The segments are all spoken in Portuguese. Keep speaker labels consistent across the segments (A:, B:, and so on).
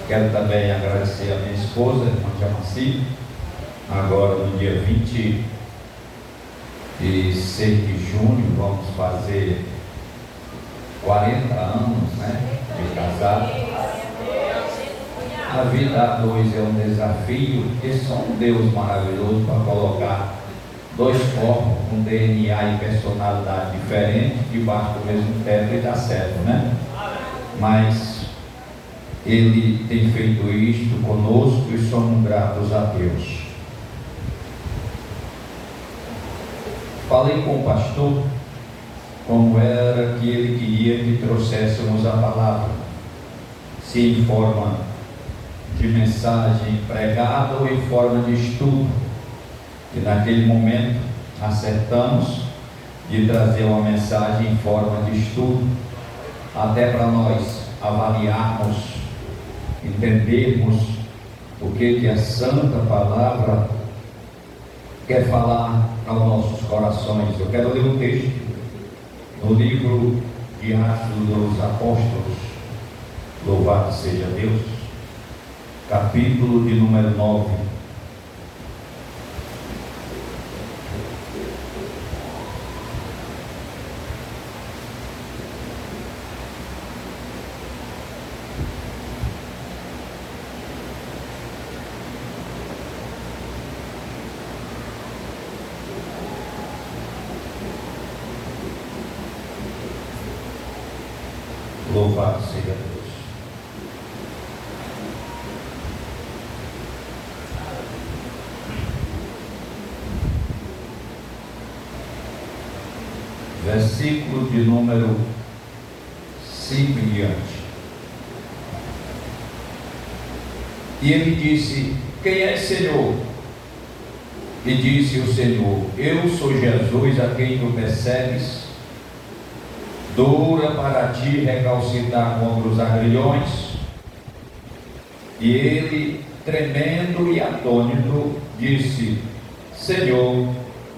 A: Quero também agradecer a minha esposa, irmã Jamaci. Agora no dia 26 de junho vamos fazer 40 anos, de casado. A vida a dois é um desafio, porque só um Deus maravilhoso para colocar dois corpos com DNA e personalidade diferente debaixo do mesmo teto e dá certo, Mas Ele tem feito isto conosco e somos gratos a Deus. Falei com o pastor como era que ele queria que trouxéssemos a palavra, se em forma de mensagem pregada ou em forma de estudo. E naquele momento acertamos de trazer uma mensagem em forma de estudo, até para nós avaliarmos, entendermos o que a Santa Palavra quer falar aos nossos corações. Eu quero ler um texto no livro de Atos dos Apóstolos, louvado seja Deus, capítulo de número 9. Louvado seja Deus. Versículo de número 5 em diante. E ele disse: quem é Senhor? E disse o Senhor: eu sou Jesus a quem tu persegues. Dura para ti recalcitrar contra os agrilhões. E ele, tremendo e atônito, disse: Senhor,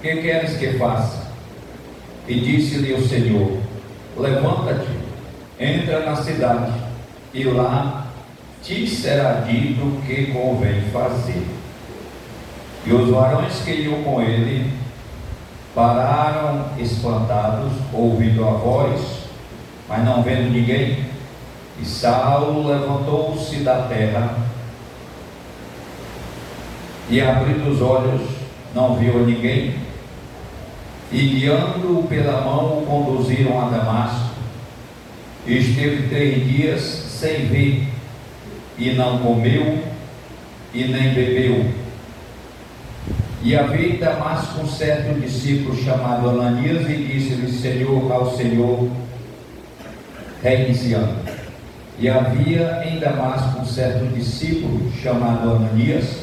A: que queres que faça? E disse-lhe o Senhor: levanta-te, entra na cidade, e lá te será dito o que convém fazer. E os varões que iam com ele pararam espantados, ouvindo a voz, mas não vendo ninguém. E Saulo levantou-se da terra e, abrindo os olhos, não viu ninguém. E, guiando-o pela mão, o conduziram a Damasco. E esteve 3 dias sem ver, e não comeu e nem bebeu. E havia em Damasco um certo discípulo chamado Ananias, e disse-lhe ao Senhor, reiniciando. E havia em Damasco um certo discípulo chamado Ananias,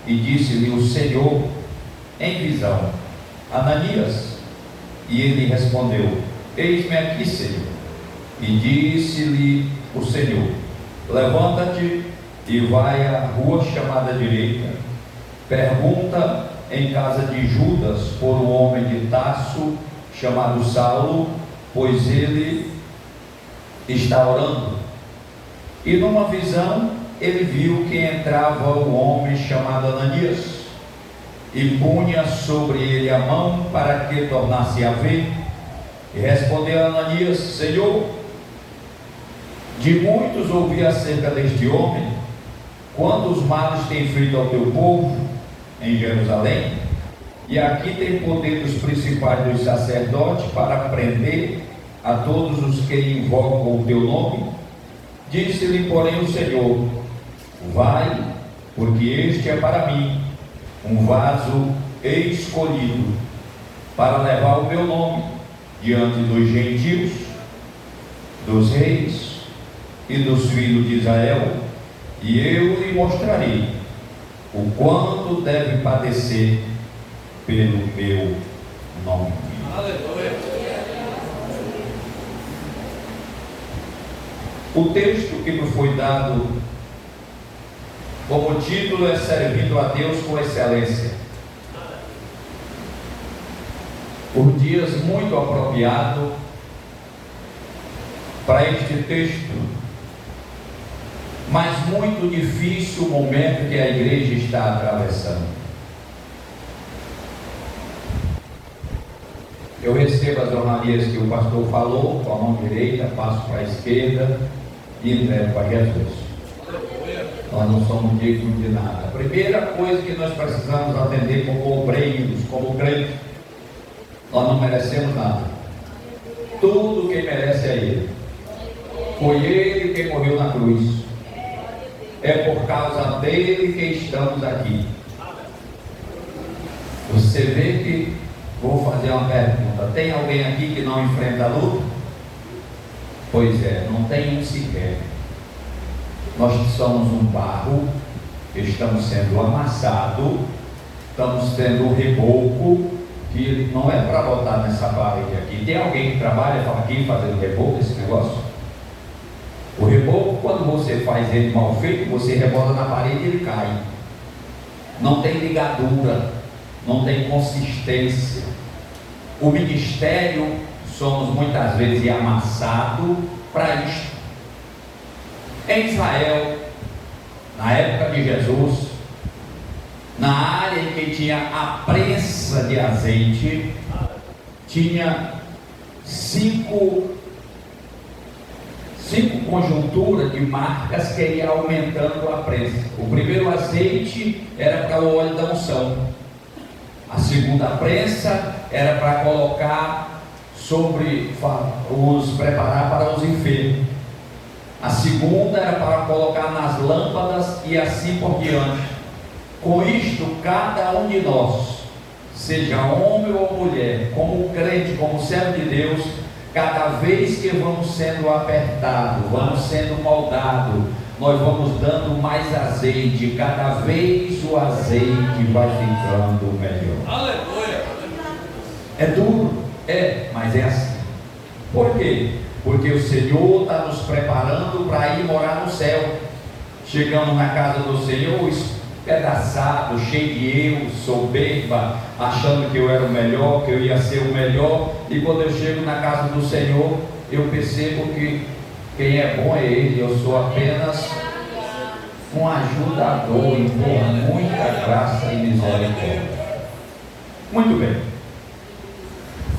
A: e disse-lhe o Senhor em visão: Ananias. E ele respondeu: eis-me aqui, Senhor. E disse-lhe o Senhor: levanta-te e vai à rua chamada direita. Pergunta em casa de Judas por um homem de Tarso chamado Saulo, pois ele está orando. E numa visão ele viu que entrava o homem chamado Ananias, e punha sobre ele a mão para que tornasse a ver. E respondeu Ananias: Senhor, de muitos ouvi acerca deste homem, quantos males tem feito ao teu povo em Jerusalém, e aqui tem poder dos principais dos sacerdotes para prender a todos os que invocam o teu nome. Disse-lhe, porém, o Senhor: vai, porque este é para mim um vaso escolhido para levar o meu nome diante dos gentios, dos reis e dos filhos de Israel, e eu lhe mostrarei o quanto deve padecer pelo meu nome. Aleluia. O texto que nos foi dado como título é Servindo a Deus com Excelência. Por dias muito apropriado para este texto, mas muito difícil o momento que a igreja está atravessando. Eu recebo as honrarias que o pastor falou, com a mão direita, passo para a esquerda e entrego para Jesus. Nós não somos dignos de nada. A primeira coisa que nós precisamos atender como obreiros, como crentes, nós não merecemos nada. Tudo quem merece é Ele. Foi Ele quem morreu na cruz. É por causa dele que estamos aqui. Você vê que, vou fazer uma pergunta, tem alguém aqui que não enfrenta a luta? Pois é, não tem um sequer. Nós somos um barro, estamos sendo amassados, estamos tendo um reboco, que não é para botar nessa parede aqui. Tem alguém que trabalha aqui fazendo reboco, esse negócio? O reboco, quando você faz ele mal feito, você rebola na parede e ele cai. Não tem ligadura, não tem consistência. O ministério, somos muitas vezes amassados para isto. Em Israel, na época de Jesus, na área em que tinha a prensa de azeite, tinha cinco conjunturas de marcas que ia aumentando a prensa. O primeiro azeite era para o óleo da unção. A segunda prensa era para colocar preparar para os enfermos. A segunda era para colocar nas lâmpadas e assim por diante. Com isto, cada um de nós, seja homem ou mulher, como crente, como servo de Deus, cada vez que vamos sendo apertados, vamos sendo moldados, nós vamos dando mais azeite, cada vez o azeite vai ficando melhor. Aleluia! É duro? É, mas é assim. Por quê? Porque o Senhor está nos preparando para ir morar no céu. Chegamos na casa do Senhor despedaçado, cheio de eu, soberba, achando que eu era o melhor, que eu ia ser o melhor, e quando eu chego na casa do Senhor, eu percebo que quem é bom é Ele, eu sou apenas um ajudador, por muita graça e misericórdia. Muito bem.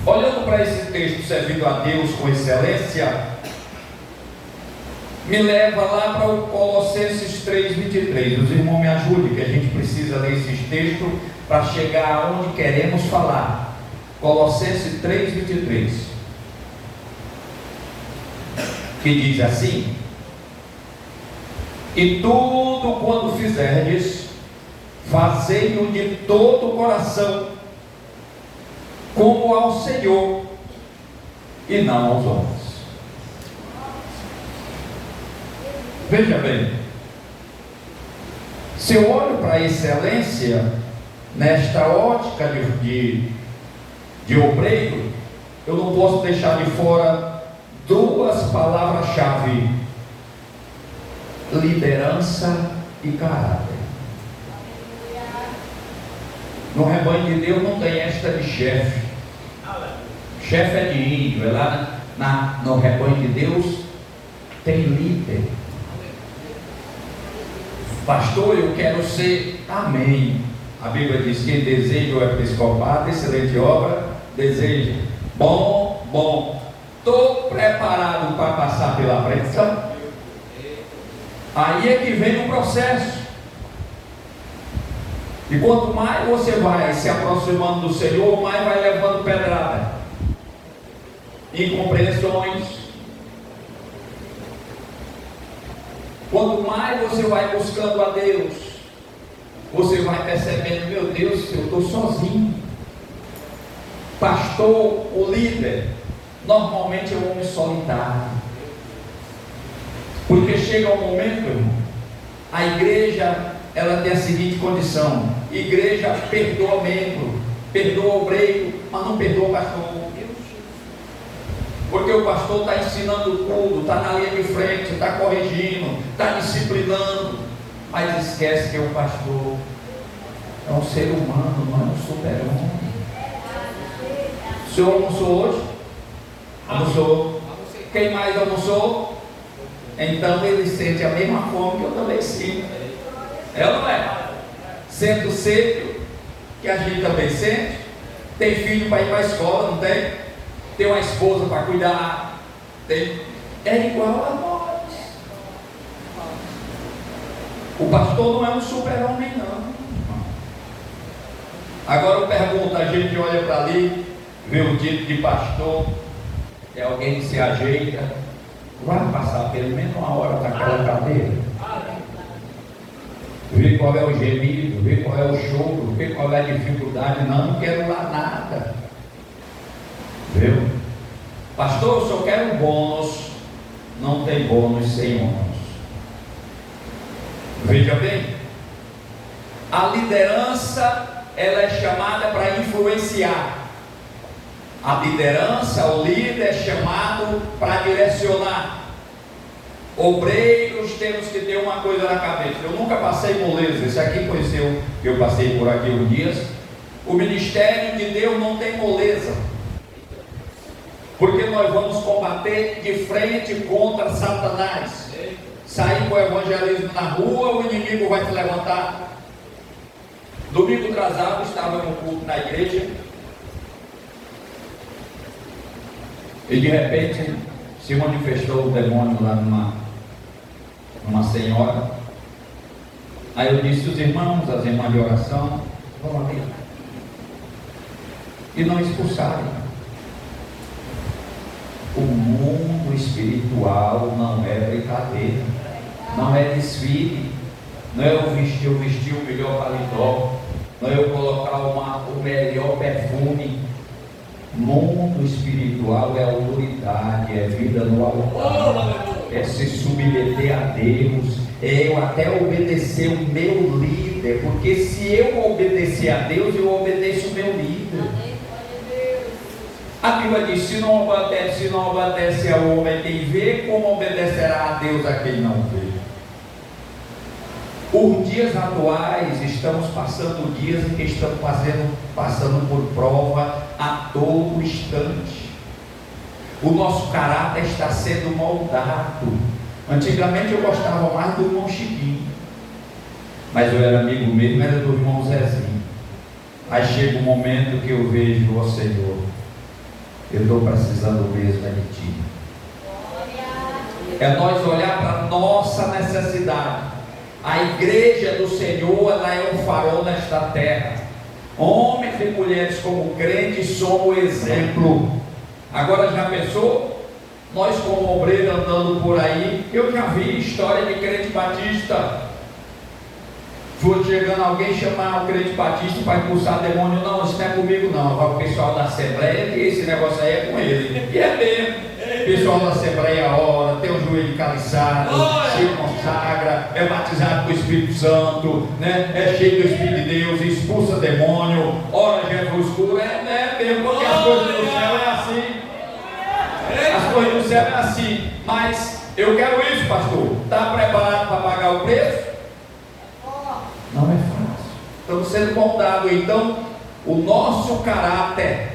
A: Olhando para esse texto, servindo a Deus com excelência, me leva lá para o Colossenses 3:23. Os irmãos me ajudem, que a gente precisa ler esses textos para chegar aonde queremos falar. Colossenses 3:23, que diz assim: e tudo quando fizerdes, fazei-o de todo o coração, como ao Senhor e não aos homens. Veja bem, se eu olho para a excelência nesta ótica de obreiro, eu não posso deixar de fora duas palavras-chave: liderança e caráter. No rebanho de Deus não tem esta de chefe. Chefe é de índio. É lá no rebanho de Deus tem líder. Pastor, eu quero ser. Amém. A Bíblia diz: quem deseja o episcopado, excelente obra, deseja. Bom. Estou preparado para passar pela pressão. Aí é que vem o processo. E quanto mais você vai se aproximando do Senhor, mais vai levando pedrada, incompreensões. Quanto mais você vai buscando a Deus, você vai percebendo: meu Deus, eu estou sozinho. Pastor, o líder, normalmente é um homem solitário. Porque chega um momento, irmão, a igreja, ela tem a seguinte condição: igreja perdoa membro, perdoa obreiro, mas não perdoa o pastor. Porque o pastor está ensinando tudo, está na linha de frente, está corrigindo, está disciplinando, mas esquece que o pastor é um ser humano, não é um super-homem. O senhor almoçou hoje? Almoçou. Quem mais almoçou? então ele sente a mesma fome que eu também sinto. É ou não é? Sente o sede que a gente também sente. Tem filho para ir para a escola, não tem? Tem uma esposa para cuidar. É igual a nós. O pastor não é um super-homem, não. Agora eu pergunto, a gente olha para ali, vê o título de pastor, é alguém que se ajeita, vai passar pelo menos uma hora naquela cadeira, vê qual é o gemido, vê qual é o choro, vê qual é a dificuldade. Não quero lá nada, viu? Pastor, eu só quero bônus. Não tem bônus sem ônus. Veja bem, a liderança, ela é chamada para influenciar. A liderança, o líder é chamado para direcionar. Obreiros, temos que ter uma coisa na cabeça. Eu nunca passei moleza. Esse aqui conheceu, eu passei por aqui uns dias. O ministério de Deus não tem moleza, porque nós vamos combater de frente contra Satanás. Sair com o evangelismo na rua, o inimigo vai te levantar. Domingo atrasado, estava no culto na igreja, e de repente se manifestou o demônio lá numa senhora. Aí eu disse: os irmãos, as irmãs de oração, vão ali. E não expulsaram. O mundo espiritual não é brincadeira, não é desfile, não é eu vestir o melhor paletó, não é eu colocar o melhor perfume. Mundo espiritual é autoridade, é vida no altar, é se submeter a Deus, é eu até obedecer o meu líder, porque se eu obedecer a Deus, eu obedeço o meu líder. A Bíblia diz: se não obedece ao homem quem vê, como obedecerá a Deus a quem não vê? Os dias atuais, estamos passando dias em que estamos passando por prova a todo instante. O nosso caráter está sendo moldado. Antigamente eu gostava mais do irmão Chiquinho, mas eu era amigo mesmo, era do irmão Zezinho. Aí chega um momento que eu vejo: ó Senhor, eu estou precisando mesmo de Ti. É nós olhar para a nossa necessidade. A igreja do Senhor, ela é um farol nesta terra. Homens e mulheres como crentes somos o exemplo. Agora, já pensou? Nós como obreiro andando por aí, eu já vi história de crente batista. Foi chegando alguém chamar o crente batista para expulsar demônio. Não, isso não é comigo não. Vai o pessoal da Assembleia, que esse negócio aí é com ele. E é mesmo. O pessoal da Assembleia ora, tem o joelho caliçado, se consagra, é batizado com o Espírito Santo, né? É cheio do Espírito de Deus, expulsa demônio, ora Jesus cura. É mesmo, porque as coisas do céu é assim. As coisas do céu é assim. Mas eu quero isso, pastor. Está preparado para pagar o preço? Não é fácil. Estamos sendo moldados. Então, o nosso caráter,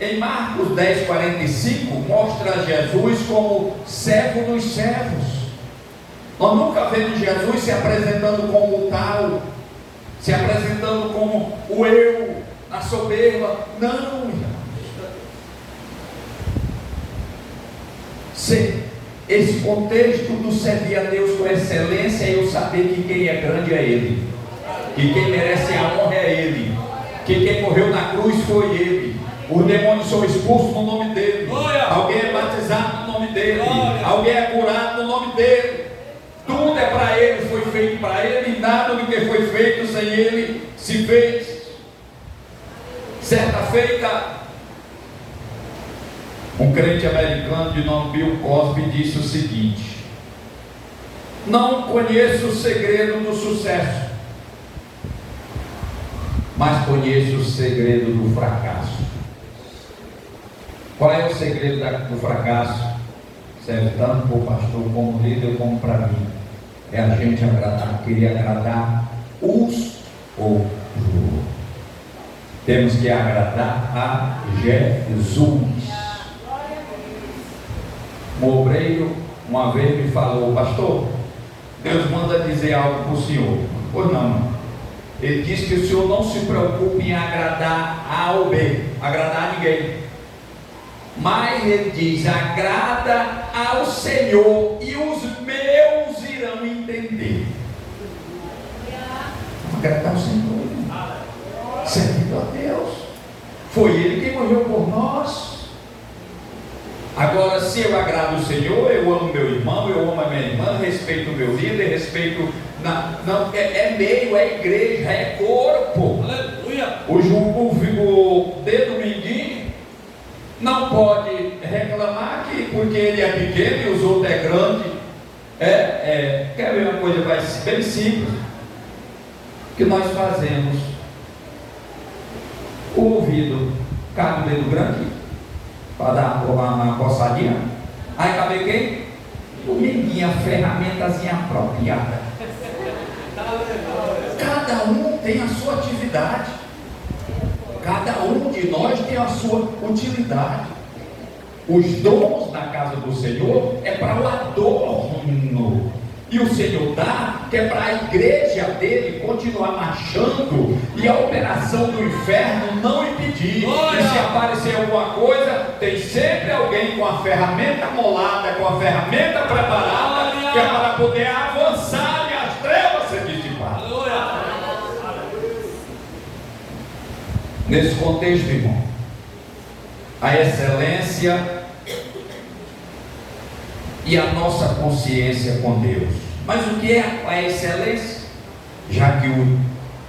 A: em Marcos 10:45, mostra Jesus como servo dos servos. Nós nunca vemos Jesus se apresentando como o tal, se apresentando como o eu, a soberba. Não, esse contexto do servir a Deus com excelência é eu saber que quem é grande é Ele, que quem merece a honra é Ele, que quem morreu na cruz foi Ele. Os demônios são expulsos no nome dEle. Alguém é batizado no nome dEle. Alguém é curado no nome dEle. Tudo é para Ele, foi feito para Ele, e nada do que foi feito sem Ele se fez. Certa feita, um crente americano de nome Bill Cosby disse o seguinte: não conheço o segredo do sucesso, mas conheço o segredo do fracasso. Qual é o segredo do fracasso? Serve tanto para o pastor como líder como para mim. É a gente querer agradar os outros. Temos que agradar a Jesus. Um obreiro uma vez me falou: pastor, Deus manda dizer algo para o senhor. Pois não. Ele diz que o senhor não se preocupe em agradar A ou B, agradar a ninguém. Mas ele diz: agrada ao Senhor e os meus irão entender. Agradar ao Senhor, servindo a Deus. Foi Ele quem morreu por nós. Agora, se eu agrado o Senhor, eu amo meu irmão, eu amo a minha irmã, respeito o meu líder, respeito. Não, é meio, é igreja, é corpo. Aleluia. O dedo mindinho não pode reclamar que porque ele é pequeno e os outros é grande. Quer ver uma coisa bem simples que nós fazemos? O ouvido cabe o dedo grande para dar uma coçadinha. Aí cabe quem? O mindinho, a ferramentazinha apropriada. Cada um tem a sua atividade. Cada um de nós tem a sua utilidade. Os dons na casa do Senhor é para o adorno. E o Senhor dá, que é para a igreja dele continuar marchando e a operação do inferno não impedir. E se aparecer alguma coisa, tem sempre alguém com a ferramenta molada, com a ferramenta preparada, que é para poder avançar e as trevas ser dissipadas. Nesse contexto, irmão, a excelência e a nossa consciência com Deus. Mas o que é a excelência? Já que o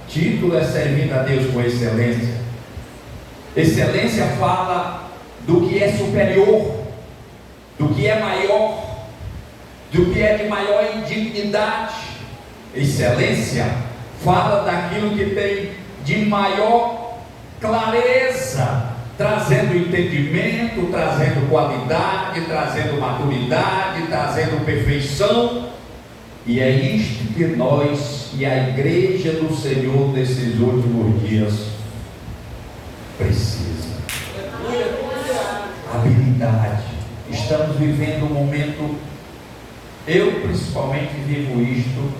A: título é servindo a Deus com excelência. Excelência fala do que é superior, do que é maior, do que é de maior dignidade. Excelência fala daquilo que tem de maior clareza, trazendo entendimento, trazendo qualidade, trazendo maturidade, trazendo perfeição. E é isto que nós e a igreja do Senhor nesses últimos dias precisa. Habilidade. Estamos vivendo um momento, eu principalmente vivo isto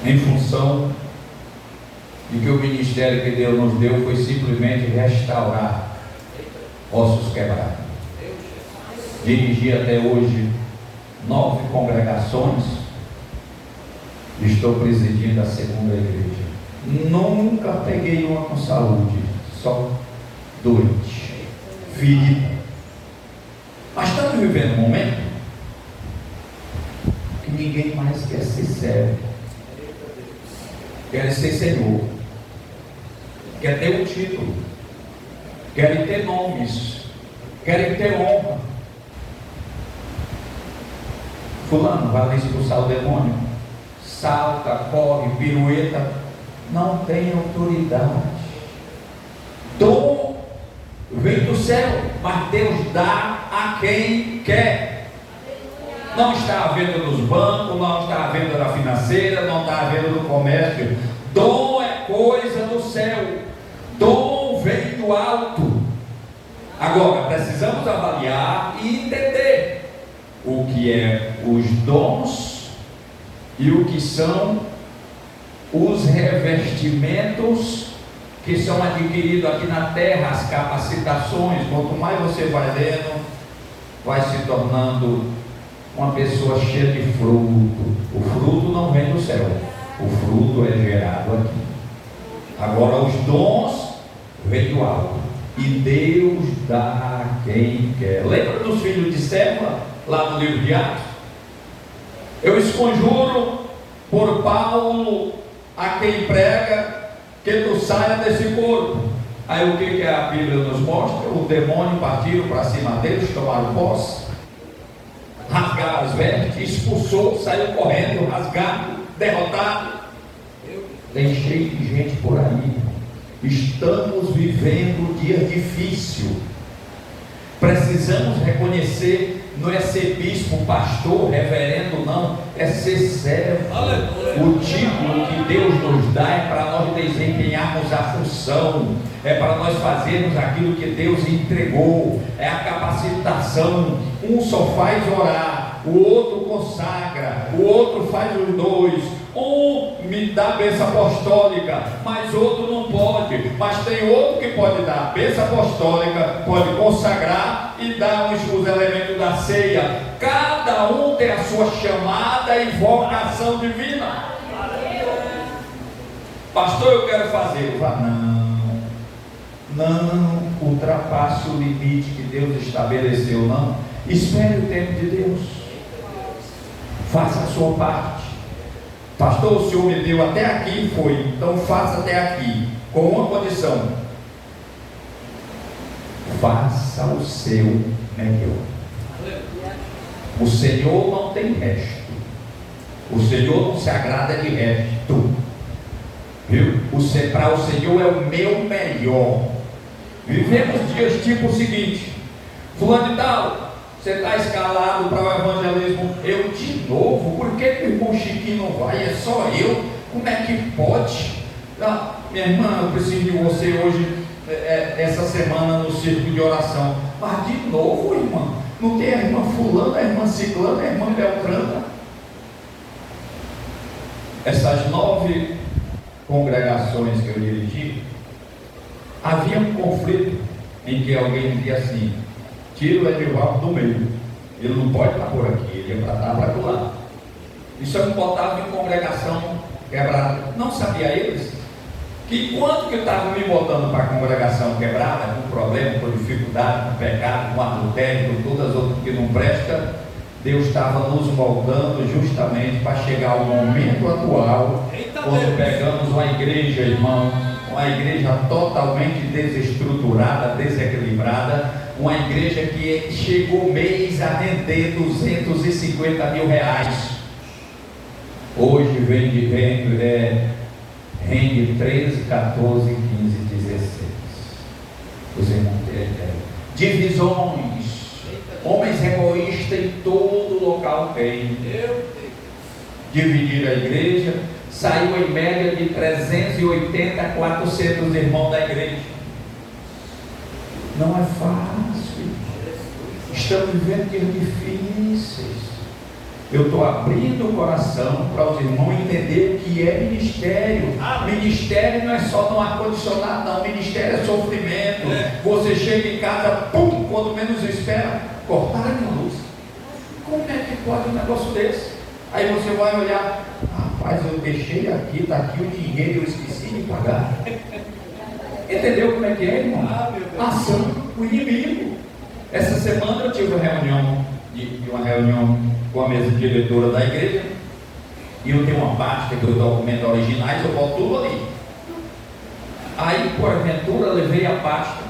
A: em função de que o ministério que Deus nos deu foi simplesmente restaurar ossos quebrados. Dirigi até hoje 9 congregações. Estou presidindo a 2ª igreja. Nunca peguei uma com saúde, só doente, ferida. Mas estamos vivendo um momento que ninguém mais quer ser servo, quer ser senhor, quer ter um título, querem ter nomes, querem ter honra. Fulano vai lá expulsar o demônio, salta, corre, pirueta, não tem autoridade. Dom vem do céu, mas Deus dá a quem quer. Não está havendo nos bancos, não está havendo na financeira, não está havendo no comércio. Dom é coisa do céu, dom vem do alto. Agora precisamos avaliar e entender o que é os dons e o que são os revestimentos que são adquiridos aqui na terra, as capacitações. Quanto mais você vai lendo, vai se tornando uma pessoa cheia de fruto. O fruto não vem do céu, o fruto é gerado aqui. Agora os dons vêm do alto, e Deus dá a quem quer. Lembra dos filhos de Seva, lá no livro de Atos? Eu esconjuro por Paulo a quem prega, que tu saia desse corpo. Aí o que a Bíblia nos mostra? O demônio partiram para cima deles, tomaram posse, rasgaram as vestes, expulsou, saiu correndo, rasgado, derrotado. Tem cheio de gente por aí. Estamos vivendo dia difícil. Precisamos reconhecer, não é ser bispo, pastor, reverendo, não, é ser servo. O título que Deus nos dá é para nós desempenharmos a função, é para nós fazermos aquilo que Deus entregou, é a capacitação Um só faz orar, o outro consagra, o outro faz os dois. Um me dá a bênção apostólica, mas outro não pode. Mas tem outro que pode dar a bênção apostólica, pode consagrar e dar os elementos da ceia. Cada um tem a sua chamada e vocação divina. Pastor, eu quero fazer. Não ultrapasse o limite que Deus estabeleceu, não. Espere o tempo de Deus. Faça a sua parte. Pastor, o Senhor me deu até aqui, foi. Então faça até aqui, com uma condição: faça o seu melhor. O Senhor não tem resto. O Senhor não se agrada de resto. Viu? Para o Senhor é o meu melhor. Vivemos dias tipo o seguinte: fulano de tal, você está escalado para o evangelismo. Eu de novo? Por que o irmão Chiquinho não vai? É só eu? Como é que pode? Minha irmã, eu preciso de você hoje, essa semana no círculo de oração. Mas de novo, irmã? Não tem a irmã fulana, a irmã ciclana, a irmã beltrana? Essas 9 congregações que eu dirigi, havia um conflito em que alguém dizia assim: tira o Edivaldo do meio, ele não pode estar por aqui, ele é para estar para do lado. Isso eu botava em congregação quebrada. Não sabia eles que enquanto que estavam me botando para a congregação quebrada, com problema, com dificuldade, com pecado, com adultério, com todas as outras que não prestam, Deus estava nos moldando justamente para chegar ao momento atual, quando pegamos uma igreja, irmão, uma igreja totalmente desestruturada, desequilibrada, uma igreja que chegou mês a render 250 mil reais. Hoje rende 13, 14, 15, 16. Os irmãos divisões, homens egoístas em todo local tem. Dividir a igreja, saiu em média de 380 a 400 irmãos da igreja. Não é fácil. Estamos vivendo dias difíceis. Eu estou abrindo o coração para os irmãos entenderem o que é ministério. Ministério não é só no ar-condicionado, não. Ministério é sofrimento. Você chega em casa, pum, quando menos espera, cortaram a luz. Como é que pode um negócio desse? Aí você vai olhar: rapaz, eu deixei aqui, está aqui o dinheiro, eu esqueci de pagar. Entendeu como é que é, irmão? Ação, o inimigo. Essa semana eu tive uma reunião com a mesa diretora da igreja, e eu tenho uma pasta que eu documento originais, eu boto tudo ali. Aí, por aventura, levei a pasta,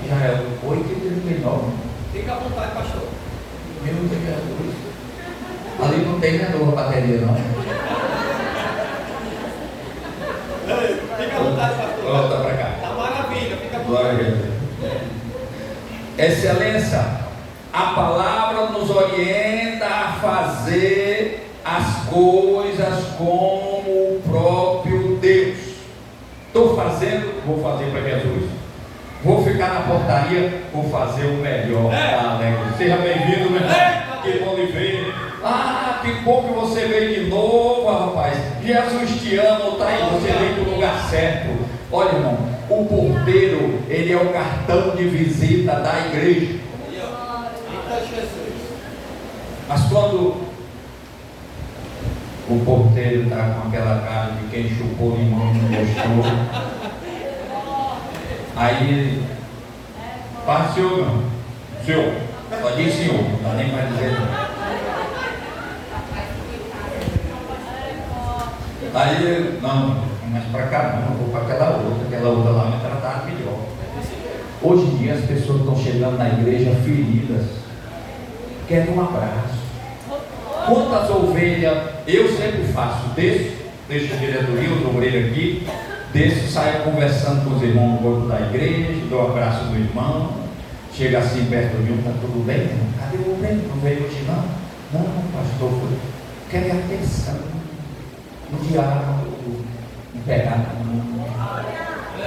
A: já é 8h39.
B: Fica à vontade, pastor.
A: Meu Deus, ali não tem nova bateria, não.
B: Fica à vontade, pastor.
A: Volta para cá.
B: Tá maravilha, fica à vontade.
A: Glória a Deus. Excelência, a palavra nos orienta a fazer as coisas como o próprio Deus. Estou fazendo, vou fazer para Jesus. Vou ficar na portaria, vou fazer o melhor. Seja bem-vindo, meu irmão. Que bom lhe ver. Que bom que você veio de novo, rapaz. Jesus te ama, tá aí, você veio para o lugar certo. Olha, irmão, o porteiro, ele é o cartão de visita da igreja. Mas quando o porteiro está com aquela cara de quem chupou limão e não gostou, aí ele faz: senhor, não. Senhor, só diz senhor, não dá nem para dizer não. Aí ele: não, mas para cá não, eu vou para aquela outra lá me tratar melhor. Hoje em dia as pessoas estão chegando na igreja feridas, querem um abraço. Quantas ovelhas eu sempre faço? Deixo a diretoria, os obreiros aqui, saio conversando com os irmãos no corpo da igreja, dou um abraço do irmão, chega assim perto de um: está tudo bem, irmão? Cadê o obreiro? Não veio hoje não? Não, pastor, quer atenção no diálogo, no pegar na mão.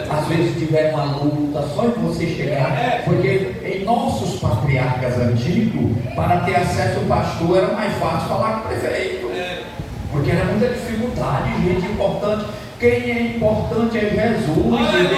A: Às vezes tiver uma luta, só em você chegar, porque em nossos patriarcas antigos, para ter acesso ao pastor era mais fácil falar com o prefeito, porque era muita dificuldade, gente importante. Quem é importante é Jesus, ele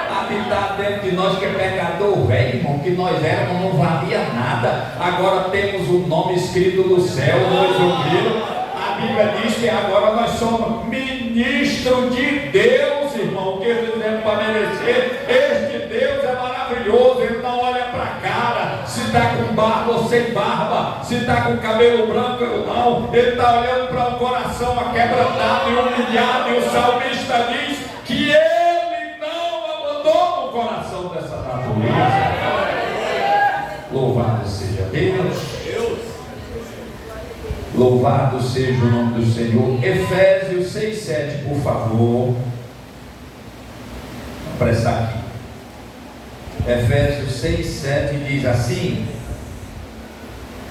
A: habitar dentro de nós, que é pecador velho, irmão, que nós éramos, não valia nada, agora temos o nome escrito no céu, nós ouviram. A Bíblia diz que agora nós somos ministros de Deus, irmão, que fizemos para merecer. Este Deus é maravilhoso, ele não olha para a cara, se está com barba ou sem barba, se está com cabelo branco ou não, ele está olhando para o coração aquebrantado e humilhado, e o salmista diz que ele não abandona o coração dessa natureza. Louvado seja Deus. Louvado seja o nome do Senhor. Efésios 6:7, por favor. Vou prestar aqui. Efésios 6:7 diz assim: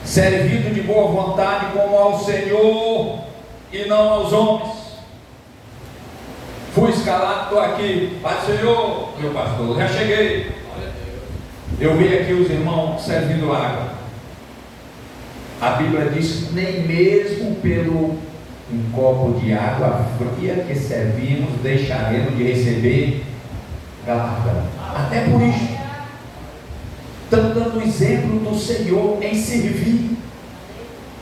A: servindo de boa vontade como ao Senhor e não aos homens. Fui escalado, estou aqui. Pai Senhor, meu pastor, já cheguei. Eu vi aqui os irmãos servindo água. A Bíblia diz que nem mesmo pelo um copo de água fria que servimos deixaremos de receber galardão. Até por isso, estamos dando o exemplo do Senhor em servir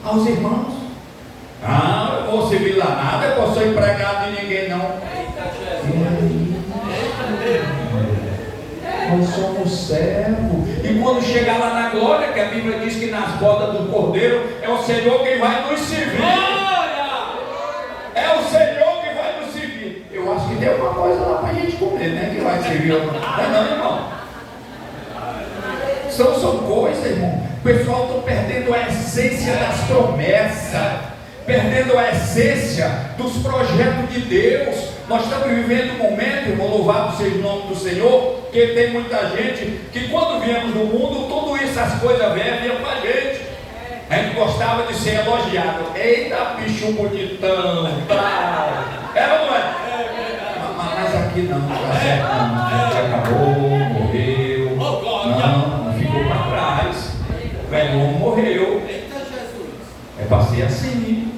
A: aos irmãos. Ah, eu vou servir lá nada, eu não sou empregado de ninguém não. Nós somos servos, e quando chegar lá na glória, que a Bíblia diz que nas bodas do Cordeiro é o Senhor quem vai nos servir. É o Senhor que vai nos servir. Eu acho que tem alguma coisa lá para a gente comer, né? Que vai servir. Não, irmão. São coisas, irmão. O pessoal está perdendo a essência das promessas, perdendo a essência dos projetos de Deus. Nós estamos vivendo um momento, irmão, louvado seja o nome do Senhor, que tem muita gente que quando viemos no mundo, tudo isso, as coisas vinham para a gente. A gente gostava de ser elogiado. Eita, bicho bonitão, tal. Era ou não é? Mas aqui não, tá certo, não. Já acabou, morreu. Não ficou para trás. O velho homem morreu. É para ser assim.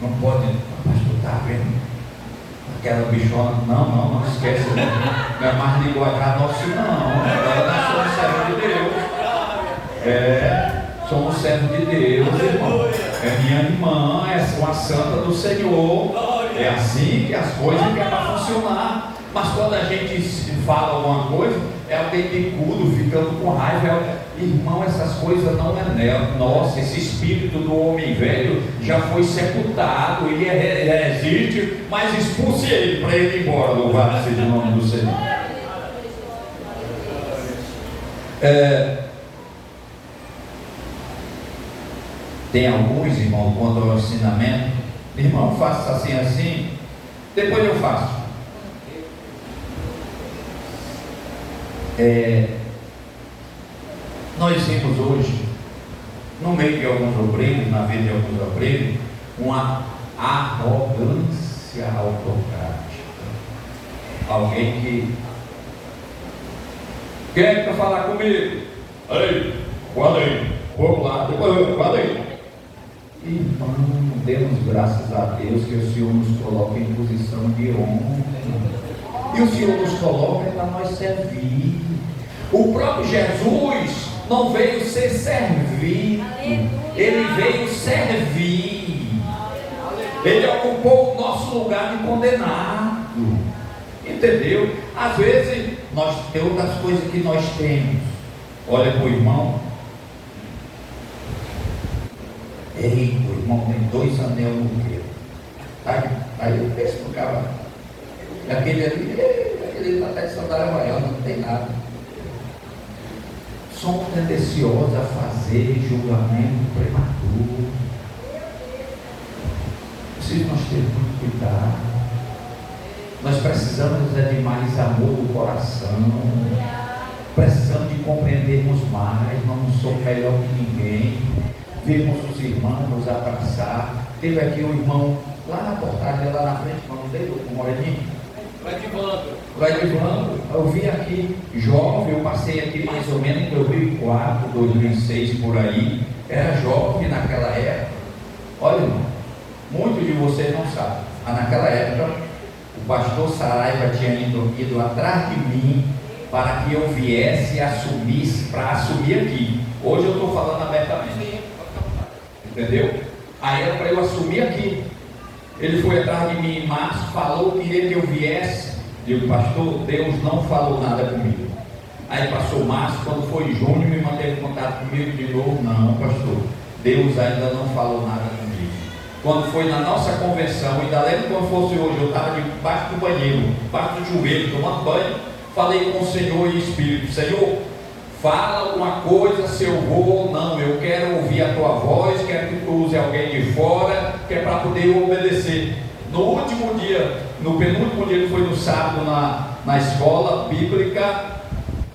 A: Não pode, pastor, está vendo? Aquela bichona, não esquece, não é mais linguajar nosso não, agora nós somos servos de Deus, somos servos de Deus, irmão, é minha irmã, é uma santa do Senhor, é assim que as coisas que é para funcionar. Mas quando a gente fala alguma coisa, é alguém bicudo, ficando com raiva, irmão, essas coisas não é nela. Nossa, esse espírito do homem velho já foi sepultado, ele existe, mas expulse ele para ele ir embora. Louvado seja o nome do Senhor. Tem alguns, irmão, quanto ao ensinamento, irmão, faça assim, depois eu faço. Nós vimos hoje, no meio de alguns obreiros, na vida de alguns obreiros, uma arrogância autocrática. Alguém que quer para falar comigo? Aí, guarda aí, vamos lá, depois guarda aí. Irmão, demos graças a Deus que o Senhor nos coloca em posição de honra. E o Senhor nos coloca para nós servir. O próprio Jesus não veio ser servido, ele veio servir. Ele ocupou o nosso lugar de condenado. Entendeu? Às vezes, tem outras coisas que nós temos. Olha para o irmão. Ei, o irmão tem 2 anéis no dedo. Aí eu penso no cara. Aquele ali está até de sandália amarela, não tem nada. Somos tendenciosos a fazer julgamento prematuro. Preciso nós ter muito cuidado. Nós precisamos de mais amor do coração. Precisamos de compreendermos mais. Não sou melhor que ninguém. Vemos os irmãos nos abraçar. Teve aqui um irmão lá na portagem, lá na frente, quando dei o moreninho. Vai levando. Eu vim aqui jovem, eu passei aqui mais ou menos em 2004, 2006, por aí. Era jovem naquela época. Olha, irmão, muitos de vocês não sabem, mas naquela época o pastor Saraiva tinha ido atrás de mim para que eu viesse para assumir aqui. Hoje eu estou falando abertamente. Entendeu? Aí era para eu assumir aqui. Ele foi atrás de mim em março, falou, queria que eu viesse. Digo, pastor, Deus não falou nada comigo. Aí passou março, quando foi junho, me manteve em contato comigo de novo. Não, pastor, Deus ainda não falou nada comigo. Quando foi na nossa convenção, ainda lembro quando fosse hoje, eu estava debaixo do banheiro, debaixo do chuveiro, tomando banho, falei com o Senhor e Espírito: Senhor, fala alguma coisa, se eu vou ou não. Eu quero ouvir a tua voz, quero que tu use alguém de fora, que é para poder eu obedecer. No último dia, no penúltimo dia, que foi no sábado, na escola bíblica,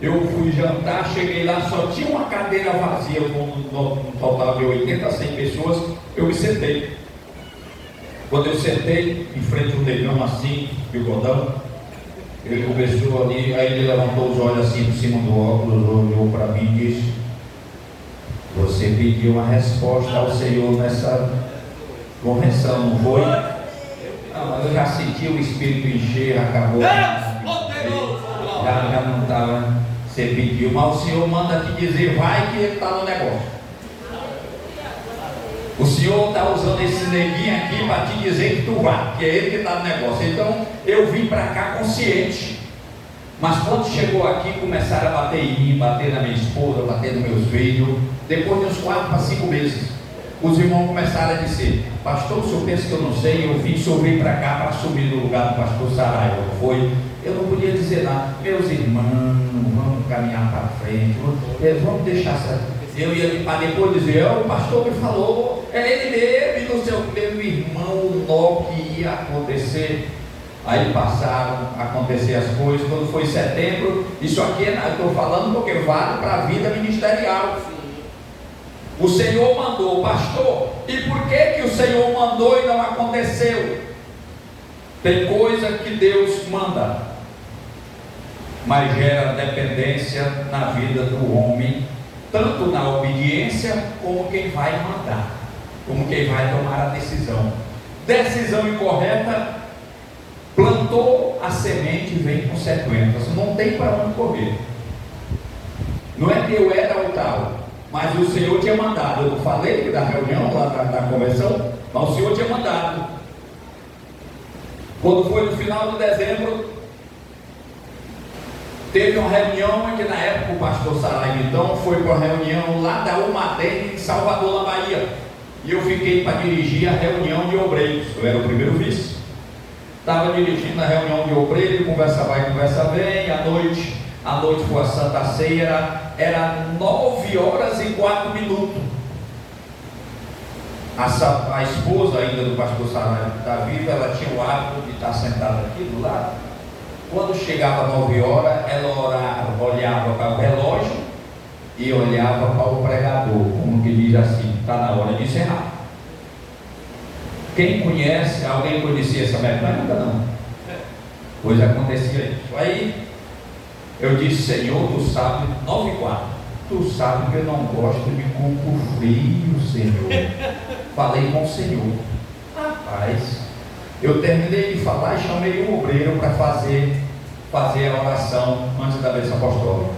A: eu fui jantar, cheguei lá, só tinha uma cadeira vazia, no total de 80 a 100 pessoas. Eu me sentei. Quando eu sentei em frente ao negão assim, bigodão, ele começou ali, aí ele levantou os olhos assim por cima do óculos, olhou para mim e disse: você pediu uma resposta ao Senhor nessa convenção, não foi? Não, eu já senti o Espírito encher, acabou. Já não estava. Você pediu, mas o Senhor manda te dizer, vai, que ele está no negócio. O Senhor está usando esse neguinho aqui para te dizer que tu vai, que é ele que está no negócio. Então eu vim para cá consciente. Mas quando chegou aqui, começaram a bater em mim, bater na minha esposa, bater nos meus filhos. Depois de uns 4 para 5 meses, os irmãos começaram a dizer: pastor, o senhor pensa que eu não sei? Eu vim, o senhor veio para cá para assumir no lugar do pastor Saraiva. Foi. Eu não podia dizer nada. Meus irmãos, vamos caminhar para frente, vamos deixar essa. Eu ia para depois dizer: o pastor me falou, é ele mesmo, e não sei o que, meu irmão, o nó que ia acontecer. Aí passaram a acontecer as coisas. Quando foi setembro, isso aqui eu estou falando porque vale para a vida ministerial. O Senhor mandou, pastor, e por que o Senhor mandou e não aconteceu? Tem coisa que Deus manda, mas gera dependência na vida do homem, tanto na obediência como quem vai mandar, como quem vai tomar a decisão. Decisão incorreta, plantou a semente e vem consequências, não tem para onde correr. Não é que eu era o tal, mas o Senhor tinha mandado. Eu não falei da reunião lá da convenção, mas o Senhor tinha mandado. Quando foi no final de dezembro, teve uma reunião em que na época o pastor Saraiva então foi para uma reunião lá da Umadem em Salvador, na Bahia, e eu fiquei para dirigir a reunião de obreiros. Eu era o primeiro vice, estava dirigindo a reunião de obreiros, conversa vai, conversa vem. À noite foi a Santa Ceia, era 9h04. A esposa ainda do pastor Saraiva, que está viva, ela tinha o hábito de estar sentada aqui do lado. Quando chegava 9h, ela olhava para o relógio e olhava para o pregador, como que diz assim: está na hora de encerrar. Quem conhece, alguém conhecia essa mecânica? Não. Pois acontecia isso. Aí eu disse: Senhor, tu sabe, 9h04, tu sabe que eu não gosto de corpo frio, Senhor. Falei com o Senhor. Rapaz, eu terminei de falar e chamei um obreiro para fazer a oração antes da bênção apostólica.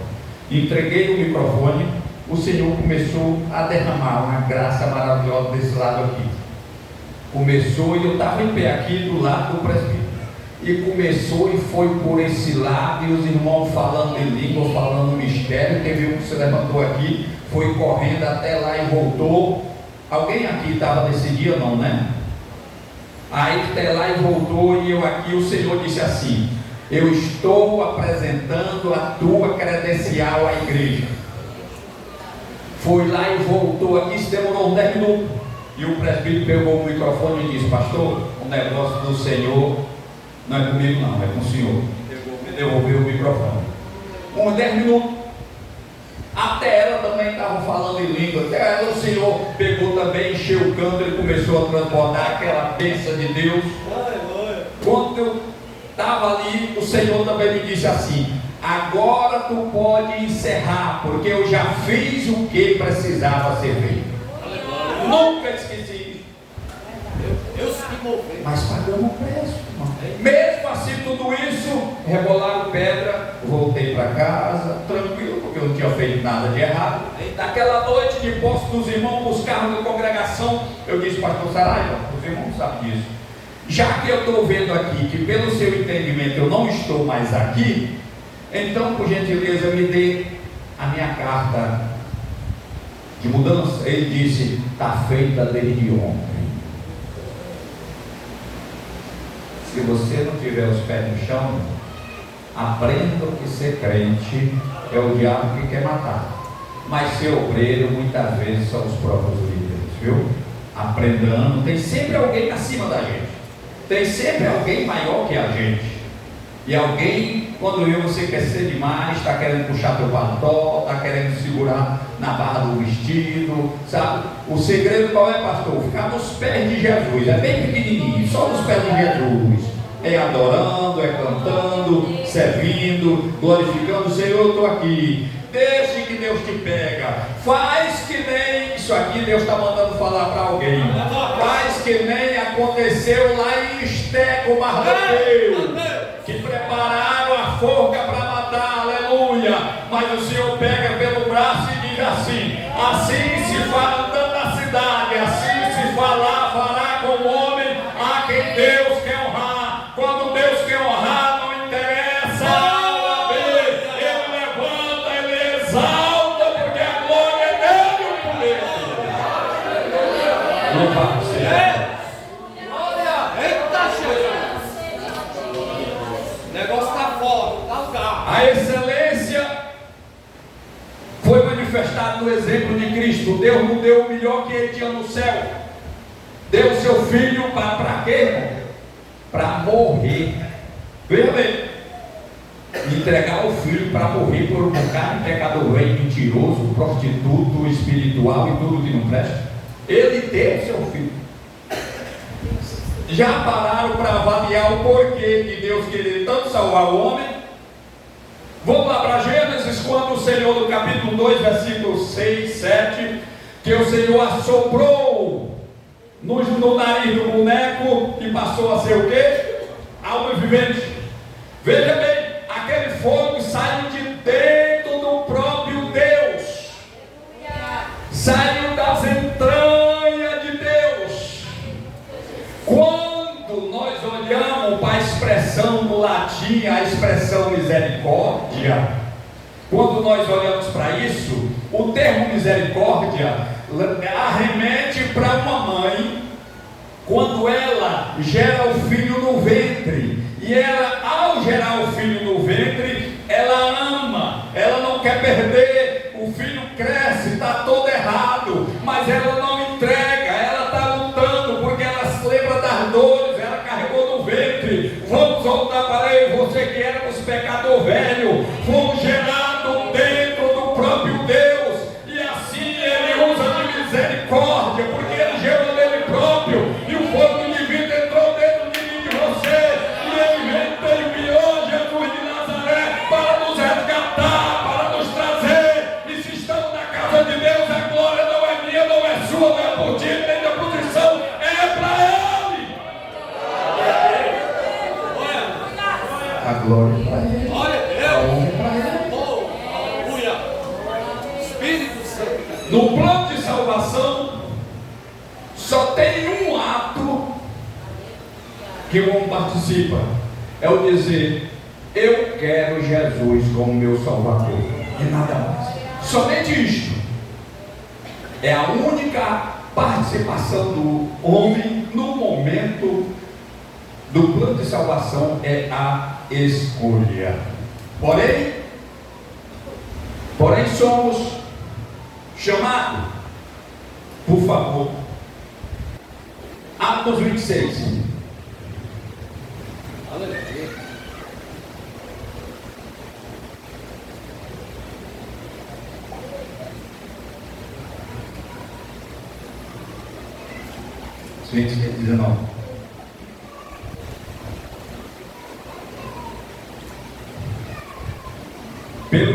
A: Entreguei o microfone, o Senhor começou a derramar uma graça maravilhosa desse lado aqui. Começou, e eu estava em pé aqui do lado do presbítero. E começou e foi por esse lado, e os irmãos falando em língua, falando mistério. Teve um que se levantou aqui, foi correndo até lá e voltou. Alguém aqui estava nesse dia, não, né? Aí até lá e voltou, e eu aqui, o Senhor disse assim: eu estou apresentando a tua credencial à igreja. Foi lá e voltou aqui, isso demorou 10 minutos. E o presbítero pegou o microfone e disse: pastor, o negócio do Senhor não é comigo não, é com o Senhor. Me devolveu o microfone. 10 minutos. Até ela também estava falando em língua. Até ela, o Senhor pegou também, encheu o canto e começou a transbordar aquela bênção de Deus. Quando eu estava ali, o Senhor também me disse assim: agora tu pode encerrar, porque eu já fiz o que precisava ser feito. Nunca esqueci isso.
B: Deus que moveu.
A: Mas pagamos o preço, irmão. Mesmo assim, tudo isso, rebolaram pedra, voltei para casa, tranquilo, porque eu não tinha feito nada de errado. Naquela noite de posse dos irmãos, buscaram na congregação, eu disse: pastor Saraiva, os irmãos sabem disso. Já que eu estou vendo aqui que pelo seu entendimento eu não estou mais aqui, então, por gentileza, me dê a minha carta de mudança. Ele disse: está feita desde ontem. Se você não tiver os pés no chão, aprenda que ser crente é o diabo que quer matar. Mas ser obreiro muitas vezes são os próprios líderes, viu? Aprendendo, tem sempre alguém acima da gente. Tem sempre alguém maior que a gente. E alguém, quando vê você crescer demais, está querendo puxar teu paletó, está querendo segurar na barra do vestido, sabe? O segredo qual é, pastor? Ficar nos pés de Jesus. É bem pequenininho, só nos pés de Jesus. É adorando, é cantando, servindo, glorificando o Senhor. Eu estou aqui. Desde que Deus te pega, faz que nem isso aqui Deus está mandando falar para alguém. Faz que nem aconteceu lá em Esteco, Mardoqueu, que prepararam a forca para matar, aleluia. Mas o Senhor pega pelo braço e diz assim: assim se fala andando na cidade, assim se falar, fará com o homem a quem Deus quer honrar. Quando Deus quer honrar, não interessa. Exalta, porque a glória é dele, o poder. Louva o Senhor.
B: Glória, eita Jesus. O negócio está fora, está lugar.
A: A excelência foi manifestada no exemplo de Cristo. Deus não deu o melhor que ele tinha no céu. Deu seu filho para quê? Para morrer. Veja bem. Entregar o filho para morrer por um bocado de pecador velho, mentiroso, prostituto, espiritual e tudo que não presta. Ele teve seu filho. Já pararam para avaliar o porquê de Deus querer tanto salvar o homem? Vamos lá para Gênesis, quando o Senhor, no capítulo 2, versículos 6, 7, que o Senhor assoprou no nariz do boneco e passou a ser o quê? Alma vivente. Veja bem, aquele fogo saiu de dentro do próprio Deus, saiu das entranhas de Deus. Quando nós olhamos para a expressão no latim, a expressão misericórdia, quando nós olhamos para isso, o termo misericórdia arremete para uma mãe, quando ela gera o filho no ventre. E ela, ao gerar o filho no ventre, ela ama, ela não quer perder, o filho cresce, está todo errado, mas ela não entrega, ela está lutando, porque ela se lembra das dores, ela carregou no ventre. Vamos voltar para ele, você que era os pecador velho, fomos gerados dentro do próprio Deus, e assim ele usa de misericórdia, porque ele gerou nele próprio, e o fogo divino entrou dentro de mim e de você. Jesus de Nazaré para nos resgatar, para nos trazer. E se estamos na casa de Deus, a glória não é minha, não é sua, não é por ti, nem da posição, é para Ele. A glória é para Ele.
B: Glória a Deus.
A: A honra é para Ele.
B: Oh, aleluia. Espírito Santo.
A: No plano de salvação, só tem um ato que o homem participa. É o dizer: eu quero Jesus como meu Salvador, e nada mais. Somente isto é a única participação do homem no momento do plano de salvação, é a escolha. Porém somos chamados, por favor, Atos 26.
B: Aleluia.
A: Gente, 19.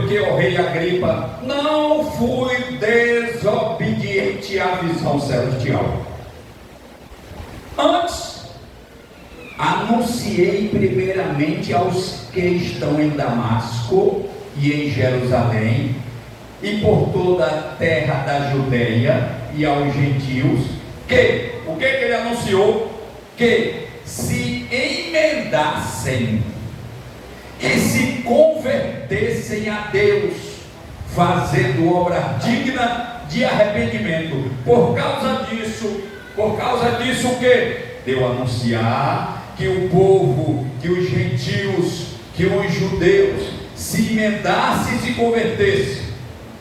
A: porque, ó rei Agripa, não fui desobediente à visão celestial. Antes, anunciei primeiramente aos que estão em Damasco e em Jerusalém, e por toda a terra da Judeia, e aos gentios, o que ele anunciou? Que se emendassem e se convertessem a Deus, fazendo obra digna de arrependimento. Por causa disso o que? Deu anunciar que o povo, que os gentios, que os judeus se emendassem e se convertessem.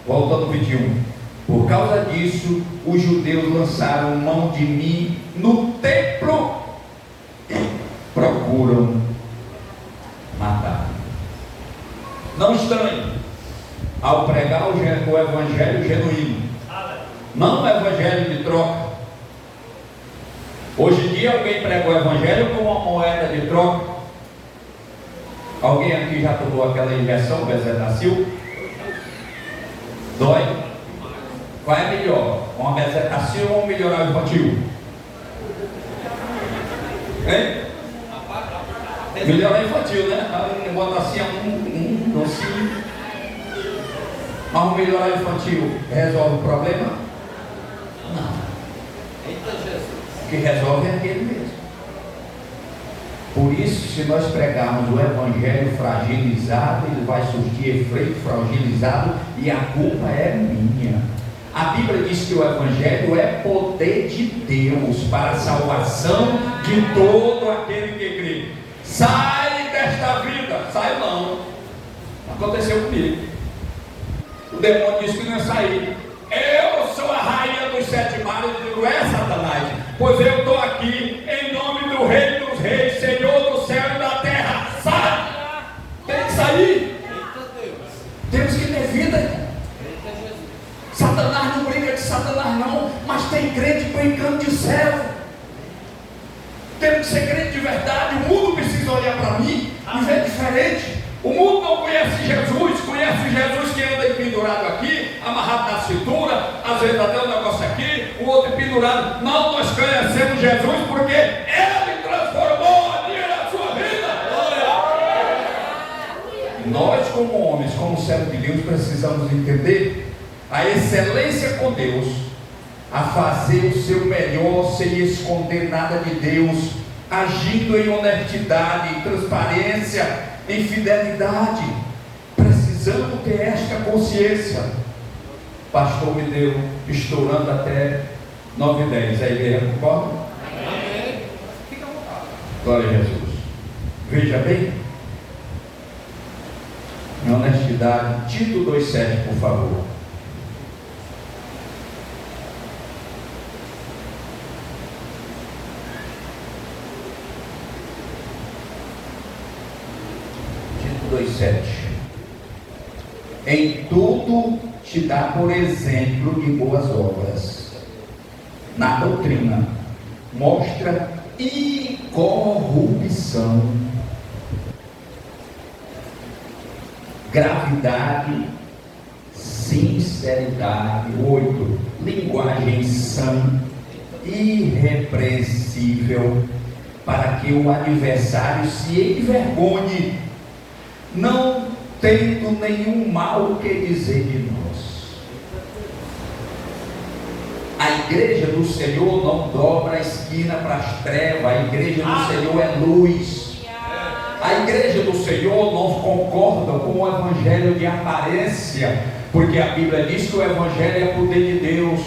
A: Volta no 21. Por causa disso, os judeus lançaram mão de mim no templo e procuram matar. Não estranhe ao pregar o evangelho genuíno, não o evangelho de troca. Hoje em dia alguém prega o evangelho com uma moeda de troca. Alguém aqui já tomou aquela injeção bezetacil? Dói? Qual é melhor? Uma bezetacil ou um melhoral infantil? Hein? Melhoral infantil, né? Bota assim, docinho. Mas um melhoral infantil resolve o problema? Não. O que resolve é aquele mesmo. Por isso, se nós pregarmos o evangelho fragilizado, ele vai surtir efeito fragilizado e a culpa é minha. A Bíblia diz que o evangelho é poder de Deus para a salvação de todo aquele que crê. Sai desta vida. Sai não. Aconteceu comigo. O demônio disse que não ia sair. Eu sou a rainha dos 7 mares. Eu digo, é Satanás, pois eu estou aqui em nome do Rei dos Reis, Senhor do céu e da terra. Sai! Tem que sair. Temos que ter vida. Satanás não brinca de Satanás não, mas tem crente brincando de céu. Temos que ser crente de verdade. O mundo precisa olhar para mim e ver diferente. O mundo não conhece Jesus, conhece Jesus que anda pendurado aqui, amarrado na cintura, às vezes até um negócio aqui, o outro pendurado. Não, nós conhecemos Jesus porque Ele transformou a minha e a sua vida. Nós, como homens, como servos de Deus, precisamos entender a excelência com Deus, a fazer o seu melhor sem esconder nada de Deus, agindo em honestidade, em transparência, em fidelidade. Precisamos ter esta consciência. O pastor me deu estourando até 9h10. A igreja concorda? Amém. Fica à vontade. Glória a Jesus. Veja bem, em honestidade, Tito 2,7, por favor. Tito 2,7. Em tudo te dá por exemplo de boas obras. Na doutrina mostra incorrupção, gravidade, sinceridade. 8. Linguagem sã, irrepreensível, para que o adversário se envergonhe, não tendo nenhum mal que dizer de nós. A igreja do Senhor não dobra a esquina para as trevas. A igreja do Senhor é luz. A igreja do Senhor não concorda com o evangelho de aparência, porque a Bíblia diz que o evangelho é poder de Deus.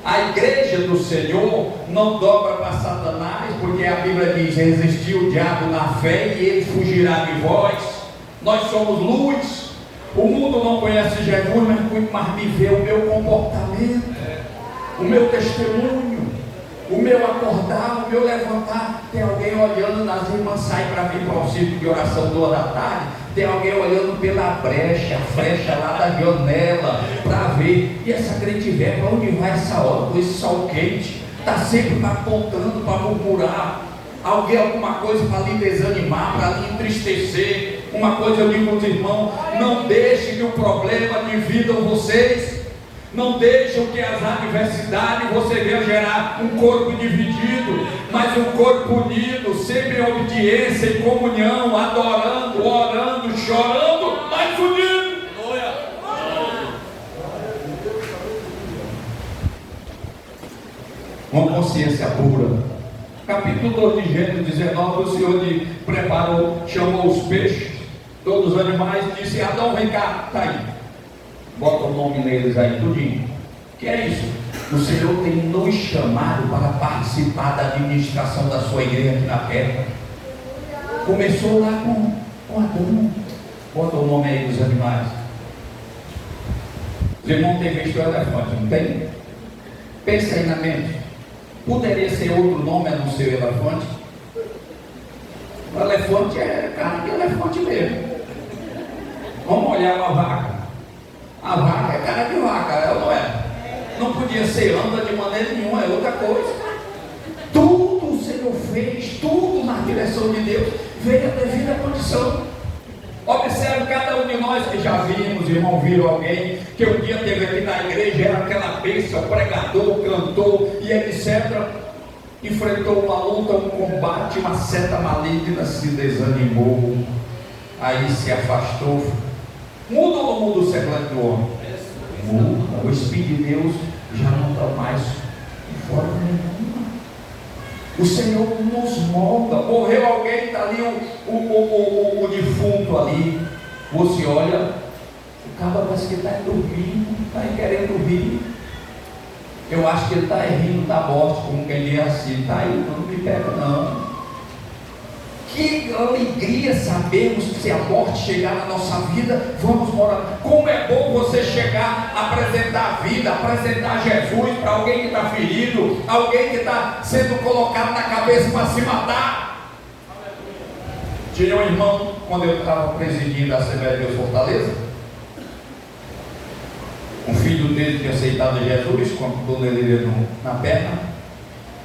A: A igreja do Senhor não dobra para Satanás, porque a Bíblia diz: resistir o diabo na fé e ele fugirá de vós. Nós somos luz. O mundo não conhece Jesus, mas muito mais me vê o meu comportamento, o meu testemunho, o meu acordar, o meu levantar. Tem alguém olhando, as irmãs saem para vir para o círculo de oração 2 da tarde. Tem alguém olhando pela brecha, a flecha lá da janela, para ver. E essa crente velha, para onde vai essa hora com esse sol quente? Está sempre apontando para murmurar. alguma coisa para lhe desanimar, para lhe entristecer. Uma coisa eu digo aos irmãos: não deixe que o problema dividam vocês. Não deixem que as adversidades você venha gerar um corpo dividido, mas um corpo unido, sempre em obediência, em comunhão, adorando, orando, chorando, mas unido. Uma consciência pura. Capítulo 2 de Gênesis 19, o Senhor preparou, chamou os peixes, todos os animais, disse: Adão, vem cá, está aí. Bota o nome neles aí, tudinho. Que é isso? O Senhor tem nos chamado para participar da administração da sua igreja aqui na terra. Começou lá com Adão. Bota o nome aí dos animais. Os irmãos têm visto o elefante, não tem? Pensa aí na mente. Poderia ser outro nome a não ser elefante? O elefante é cara de elefante mesmo. Vamos olhar uma vaca. A vaca é cara de vaca, é ou não é? Não podia ser anda de maneira nenhuma, é outra coisa. Tudo o Senhor fez, tudo na direção de Deus, veio a devida condição. Observe cada um de nós que já vimos, irmão, viram alguém que um dia teve aqui na igreja, era aquela bênção, pregador, cantor e etc. Enfrentou uma luta, um combate, uma seta maligna, se desanimou, aí se afastou. Muda ou não muda o semblante do homem? Muda. O Espírito de Deus já não está mais de forma nenhuma. O Senhor nos molda. Morreu alguém, está ali o defunto ali. Você olha, o cara parece que está dormindo, está querendo rir. Eu acho que ele está rindo da morte, como quem diz assim: está aí, não me pega não. Que alegria sabermos que se a morte chegar na nossa vida, vamos morar. Como é bom você chegar, apresentar a vida, apresentar Jesus para alguém que está ferido, alguém que está sendo colocado na cabeça para se matar. Tinha um irmão, quando eu estava presidindo a Assembleia de Deus Fortaleza, um filho dele tinha aceitado Jesus, com a dor dele na perna,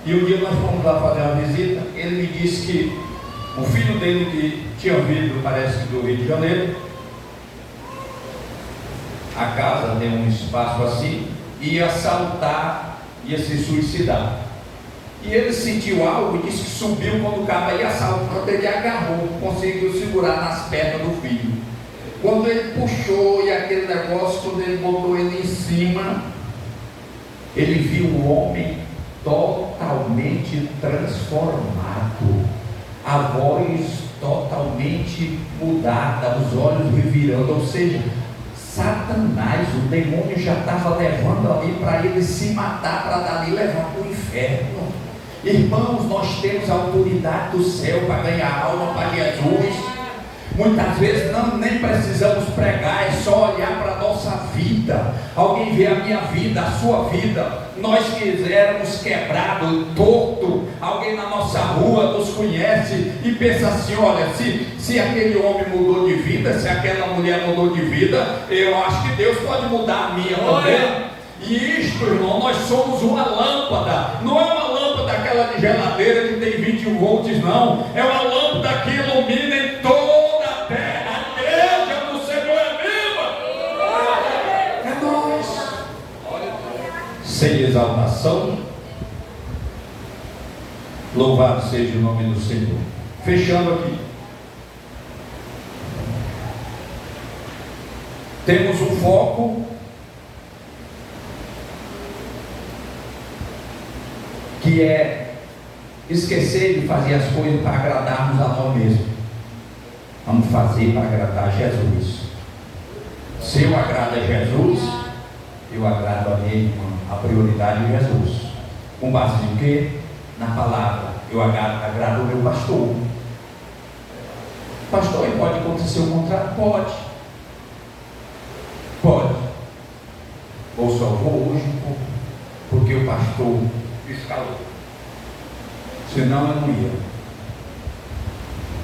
A: e um dia nós fomos lá fazer uma visita. Ele me disse que o filho dele, que tinha vindo, parece que do Rio de Janeiro, a casa tem um espaço assim, ia assaltar, ia se suicidar. E ele sentiu algo e disse que subiu quando o cara ia assaltar, ele agarrou, conseguiu segurar nas pernas do filho. Quando ele puxou e aquele negócio, quando ele botou ele em cima, ele viu o homem totalmente transformado. A voz totalmente mudada, os olhos revirando, ou seja, Satanás, o demônio já estava levando ali para ele se matar, para dali levar para o inferno. Irmãos, nós temos a autoridade do céu para ganhar alma para Jesus. Muitas vezes nem precisamos pregar, é só olhar para a nossa vida. Alguém vê a minha vida, a sua vida. Nós que éramos quebrados, torto, alguém na nossa rua nos conhece e pensa assim: olha, se aquele homem mudou de vida, se aquela mulher mudou de vida, eu acho que Deus pode mudar a minha também. E isto, irmão, nós somos uma lâmpada. Não é uma lâmpada aquela de geladeira que tem 21 volts, não. É uma lâmpada que ilumina em toda a terra. A igreja do Senhor é viva. É nós. Sem exaltação, louvado seja o nome do Senhor. Fechando aqui, temos um foco que é esquecer de fazer as coisas para agradarmos a nós mesmos. Vamos fazer para agradar a Jesus. Se eu agrado a Jesus, eu agrado a minha irmã. A prioridade é Jesus. Com base em quê? Na palavra. Eu agrado o meu pastor. Pastor, e pode acontecer o contrário? Pode. Pode. Ou só vou hoje porque o pastor escalou. Senão eu não ia.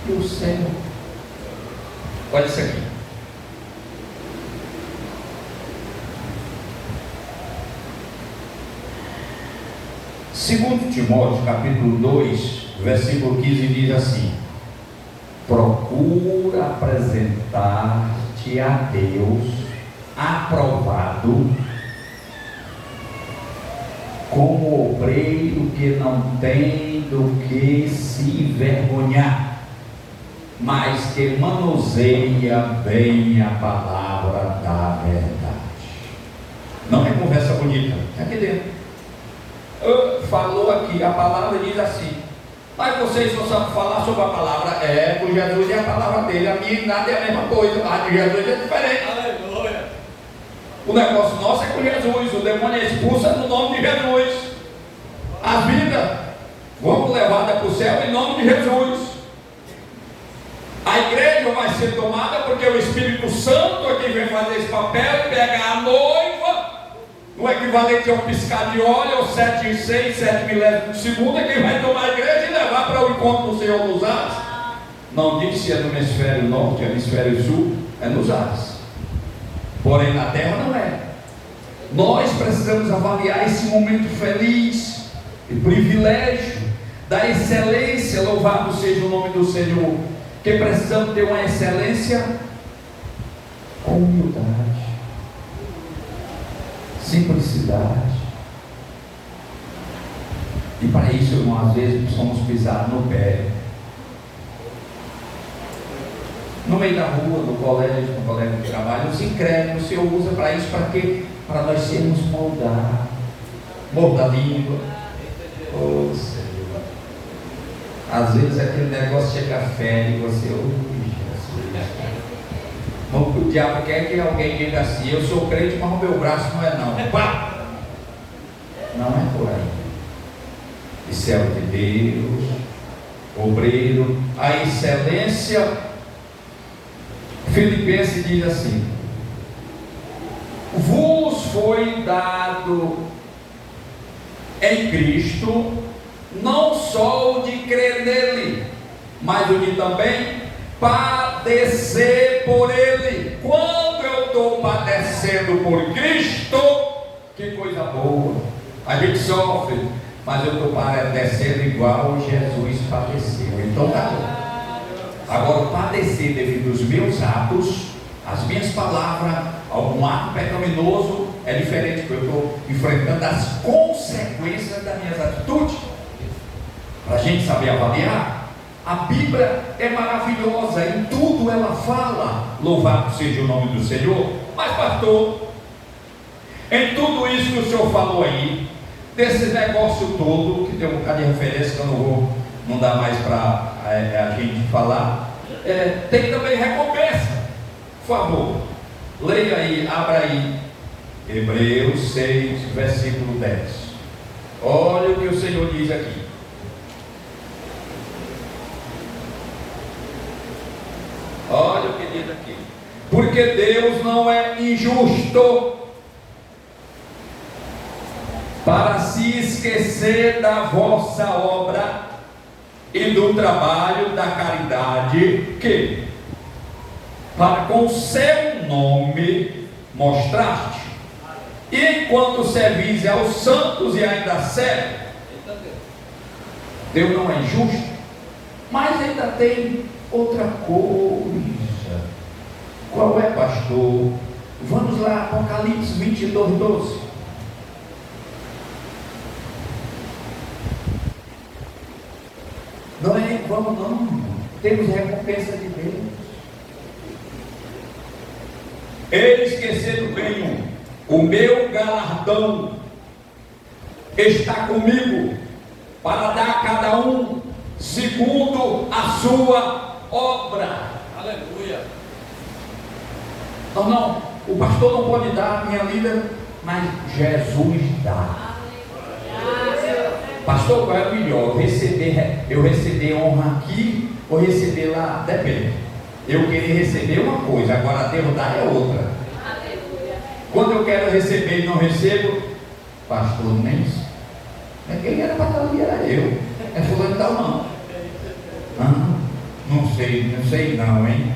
A: E o céu? Olha isso aqui. 2 Timóteo capítulo 2, versículo 15 diz assim: procura apresentar-te a Deus aprovado, como obreiro que não tem do que se envergonhar, mas que manuseia bem a palavra da verdade. Não é conversa bonita, é aqui dentro. Falou aqui, a palavra diz assim, mas vocês não sabem falar sobre a palavra. Com Jesus é a palavra dele, a minha e nada é a mesma coisa, a de Jesus é diferente.
B: Aleluia.
A: O negócio nosso é com Jesus, o demônio é expulso no nome de Jesus. A vida, vamos levada para o céu em nome de Jesus. A igreja vai ser tomada porque o Espírito Santo é quem vem fazer esse papel e pegar a noiva, no equivalente a um piscar de óleo, ou 7 em 6, 7 milésimos de segundo, é quem vai tomar a igreja e levar para o encontro do Senhor nos ares. Não diz se é no hemisfério norte, hemisfério sul, é nos ares. Porém na terra não é. Nós precisamos avaliar esse momento feliz e privilégio da excelência, louvado seja o nome do Senhor, que precisamos ter uma excelência com humildade, simplicidade. E para isso, irmão, às vezes somos pisados no pé. No meio da rua, no colégio, no colega de trabalho, os incrédulos, o Senhor usa para isso, para quê? Para nós sermos moldados, molda língua. Oh Senhor, às vezes aquele negócio chega fé e você, o diabo quer que alguém diga assim: eu sou crente, mas o meu braço não é não. Pá! Não é por aí. E servo de Deus, obreiro, a excelência. Filipenses diz assim: vos foi dado em Cristo não só o de crer nele, mas o de também padecer por ele. Quando eu estou padecendo por Cristo, que coisa boa, a gente sofre, mas eu estou padecendo igual Jesus padeceu. Então tá bom. Agora, padecer devido aos meus atos, as minhas palavras, algum ato pecaminoso, é diferente, porque eu estou enfrentando as consequências das minhas atitudes. Para a gente saber avaliar, a Bíblia é maravilhosa, em tudo ela fala, louvado seja o nome do Senhor. Mas pastor, em tudo isso que o senhor falou aí, desse negócio todo, que tem um bocado de referência que eu não dá mais para a gente falar, tem também recompensa. Por favor, leia aí, abra aí Hebreus 6, versículo 10. Olha o que o Senhor diz aqui. Olha o que diz aqui: porque Deus não é injusto para se esquecer da vossa obra e do trabalho da caridade que, para com seu nome, mostraste, e enquanto servis aos santos e ainda serve. Deus não é injusto, mas ainda tem outra coisa. Qual é, pastor? Vamos lá, Apocalipse 22, 12. Não é vamos não, temos recompensa de Deus. Ele esquecendo bem, o meu galardão está comigo, para dar a cada um segundo a sua obra.
B: Aleluia.
A: Não, o pastor não pode dar, a minha líder, mas Jesus dá. Pastor, qual é o melhor? Eu receber honra aqui ou receber lá? Depende. Eu queria receber uma coisa, agora Deus dá é outra. Quando eu quero receber e não recebo, pastor, nem isso. Quem era para estar ali era eu. É fulano tal não. Não sei não, hein?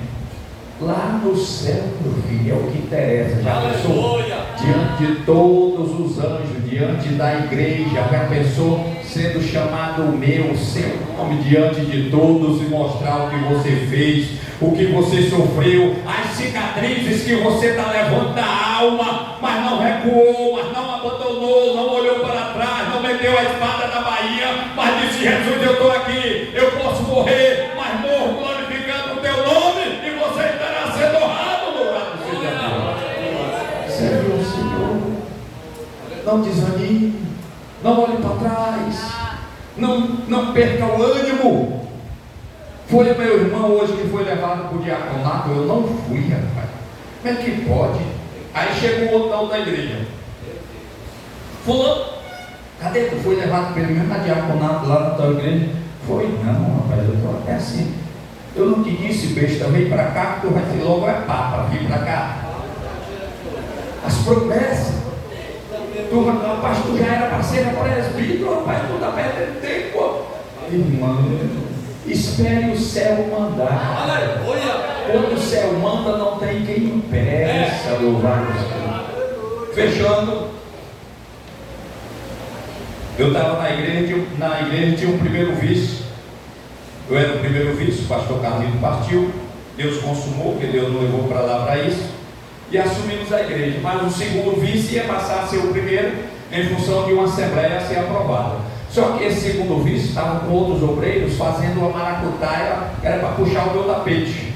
A: Lá no céu, meu filho, é o que interessa. Já pensou? diante de todos os anjos, diante da igreja, já pensou sendo chamado o meu, seu nome diante de todos e mostrar o que você fez, o que você sofreu, as cicatrizes que você está levando da alma, mas não recuou, mas não abandonou, não olhou para trás, não meteu a espada na Bahia, mas disse: Jesus, eu estou aqui, eu posso morrer, mas morro glorificando o teu nome e você estará sendo honrado, louvado seja Deus. Serve ao Senhor, não desanime, não olhe para trás, não perca o ânimo. Foi meu irmão hoje que foi levado para o diaconato, eu não fui, rapaz. Como é que pode? Aí chegou o outro da igreja: fulano, cadê tu? Foi levado pelo mesmo diaconato lá na tua igreja? Foi, não, rapaz, eu estou até assim. Eu não te disse, besta, vem para cá que tu vai ser logo papa, vem para cá. As promessas. Rapaz, tu já era para ser presbítero, rapaz, tu está perdendo tempo. Irmão, espere o céu mandar. Quando o céu manda, não tem quem impeça, louvado seja Deus. Fechando, eu estava na igreja tinha um primeiro vice. Eu era o primeiro vice, o pastor Carlinhos partiu, Deus consumou, porque Deus não levou para lá para isso, e assumimos a igreja. Mas o segundo vice ia passar a ser o primeiro, em função de uma assembleia a ser aprovada. Só que esse segundo vice estava com outros obreiros fazendo uma maracutaia, era para puxar o meu tapete.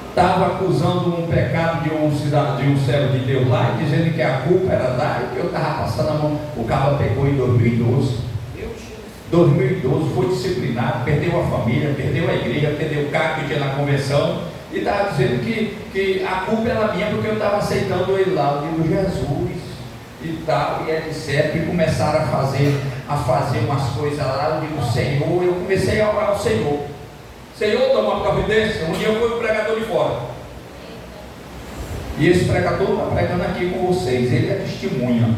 A: Estava acusando um pecado de um servo de Deus lá, e dizendo que a culpa era lá, e que eu estava passando a mão. O cara pegou em 2012. 2012 foi disciplinado, perdeu a família, perdeu a igreja, perdeu o cargo que tinha na convenção, e estava dizendo que a culpa era minha porque eu estava aceitando ele lá. Eu digo: Jesus e tal, e etc. E começaram a fazer umas coisas lá. Eu digo: Senhor, eu comecei a orar ao Senhor. Senhor, toma uma providência. Um dia eu fui o pregador de fora, e esse pregador está pregando aqui com vocês. Ele é testemunha.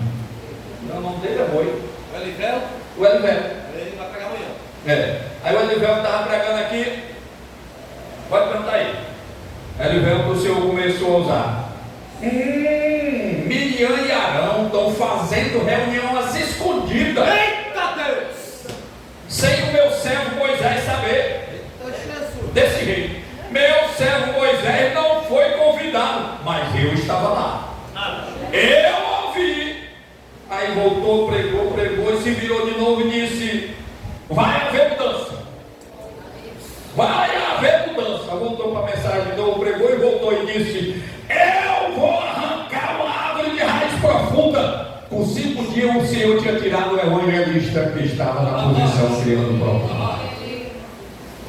A: O nome dele é Boi. O Elivelto. Ele vai pregar amanhã. Aí o Elivelto estava pregando aqui. Pode perguntar aí. Elivelto, o Senhor começou a usar. Miriam e Arão estão fazendo reunião às escondidas. Eita Deus! Sem o meu servo Moisés saber. Desse jeito. Meu servo Moisés não foi convidado, mas eu estava lá. Eu ouvi. Aí voltou, pregou e se virou de novo e disse: vai haver mudança. Vai haver mudança. Voltou para a mensagem de novo, pregou e voltou e disse: eu vou arrancar uma árvore de raiz profunda. Com 5 dias o Senhor tinha tirado o evangelista que estava na posição criando próprio.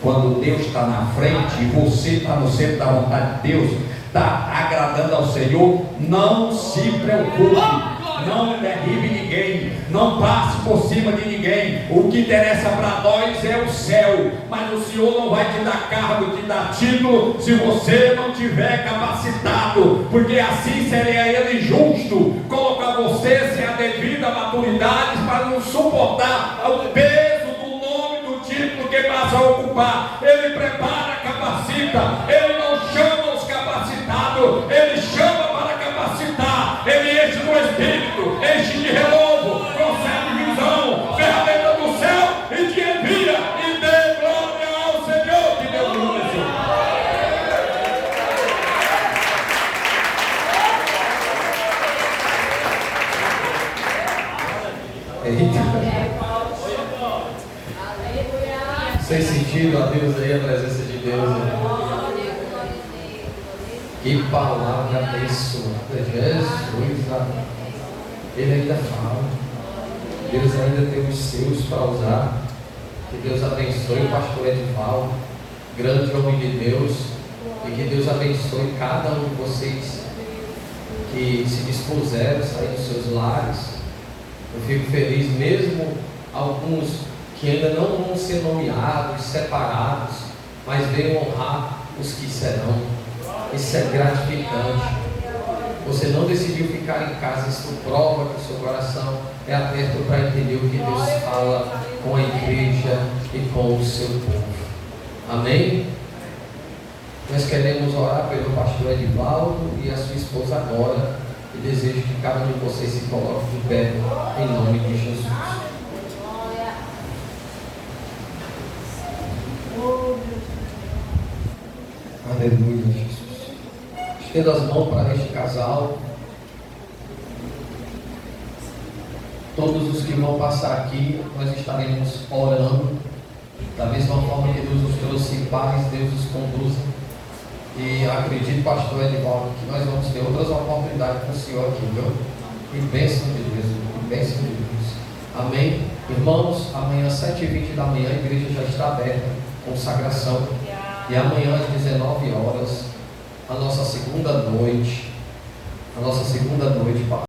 A: Quando Deus está na frente e você está no centro da vontade de Deus, está agradando ao Senhor, não se preocupe. Não derribe ninguém, não passe por cima de ninguém. O que interessa para nós é o céu, mas o Senhor não vai te dar cargo, te dar título, se você não tiver capacitado, porque assim seria Ele justo, colocar você sem a devida maturidade para não suportar o peso do nome do título que passa a ocupar. Ele prepara, capacita, Ele não chama os capacitados, Ele chama para capacitar. Ele enche do Espírito, enche de renovo, concede visão, ferramenta do céu e te envia e dê glória ao Senhor. Que Deus nos abençoe.
C: Sem sentido a Deus aí, a presença de Deus aí. Que palavra abençoada, Jesus, Ele ainda fala, Deus ainda tem os seus para usar. Que Deus abençoe o pastor Edivaldo, grande homem de Deus, e que Deus abençoe cada um de vocês que se dispuseram a sair dos seus lares. Eu fico feliz, mesmo alguns que ainda não vão ser nomeados, separados, mas venham honrar os que serão. Isso é gratificante. Você não decidiu ficar em casa, isso prova que o seu coração é aberto para entender o que Deus fala com a igreja e com o seu povo. Amém? Nós queremos orar pelo pastor Edivaldo e a sua esposa agora, E desejo que cada um de vocês se coloque de pé em nome de Jesus. Aleluia, Jesus. Estenda as mãos para este casal. Todos os que vão passar aqui, nós estaremos orando. Da mesma forma que Deus nos trouxe paz, Deus nos conduza. E acredito, pastor Edivaldo, que nós vamos ter outras oportunidades com o Senhor aqui, viu? E bênção de Deus, e bênção de Deus. Amém? Irmãos, amanhã às 7h20 da manhã a igreja já está aberta, consagração. E amanhã às 19 horas, a nossa segunda noite,